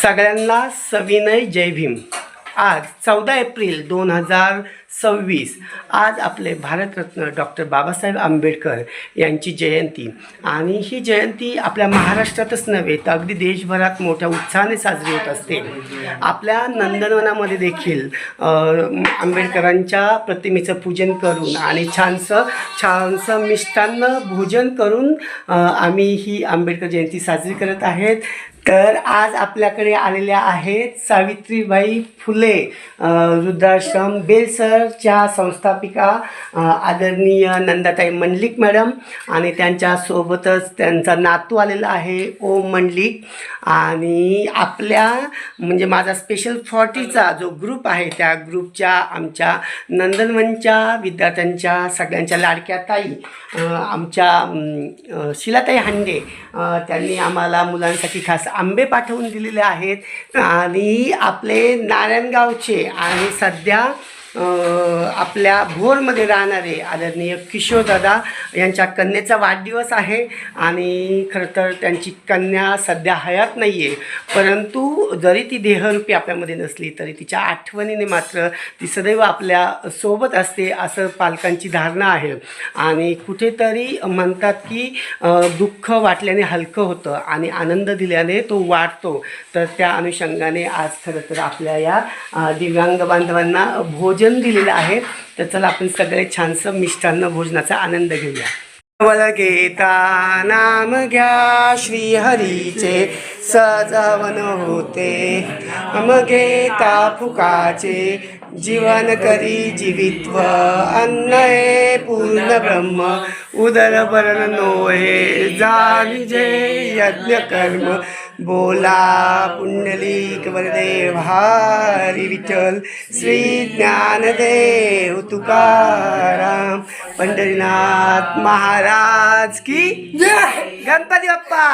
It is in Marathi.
सगळ्यांना सविनय जय भीम। आज 14 एप्रिल 2026 आज आपले भारतरत्न डॉक्टर बाबासाहेब आंबेडकर यांची जयंती आणि ही जयंती आपल्या महाराष्ट्रातच नव्हे तर अगदी देशभरात मोठ्या उत्साहाने साजरी होत असते। आपल्या नंदनवनामध्ये देखील आंबेडकरांच्या प्रतिमेचं पूजन करून आणि छानसं मिष्टान्न भोजन करून आम्ही ही आंबेडकर जयंती साजरी करत आहेत। तर आज आपल्याकडे आलेल्या आहेत सावित्रीबाई फुले वृद्धाश्रम बेलसरच्या संस्थापिका आदरणीय नंदाताई मंडलिक मॅडम आणि त्यांच्यासोबतच त्यांचा नातू आलेला आहे ओम मंडलिक। आणि आपल्या म्हणजे माझा स्पेशल 40चा जो ग्रुप आहे त्या ग्रुपच्या आमच्या नंदनवनच्या विद्यार्थ्यांच्या सगळ्यांच्या लाडक्या ताई आमच्या शिलाताई हांडे त्यांनी आम्हाला मुलांसाठी खास आंबे पाठवून दिलेले आहेत। आणि आपले नारायणगावचे आणि सध्या आपल्या भोरमध्ये राहणारे आदरणीय किशोरदादा यांच्या कन्येचा वाढदिवस आहे आणि खरं तर त्यांची कन्या सध्या हयात नाही आहे, परंतु जरी ती देहरूपी आपल्यामध्ये नसली तरी तिच्या आठवणीने मात्र ती सदैव आपल्या सोबत असते असं पालकांची धारणा आहे। आणि कुठेतरी म्हणतात की दुःख वाटल्याने हलकं होतं आणि आनंद दिल्याने तो वाढतो। तर त्या अनुषंगाने आज खरं तर आपल्या या दिव्यांग बांधवांना भोजन दिलेलं आहे। तर चला आपण सगळे छानसं मिष्टान्न भोजनाचा आनंद घेऊया। वल घेता नाम घ्या श्री हरीचे सजावन होते, हम घेता फुकाचे जीवन करी जीवित्व, अन्न हे पूर्ण ब्रह्म उदर भरण नोहे, जानी जे यज्ञ कर्म बोला पुंडलिक वरदेव हरी विठ्ठल श्री ज्ञानदेव तुकाराम पंढरीनाथ महाराज की जय। गणपती बाप्पा।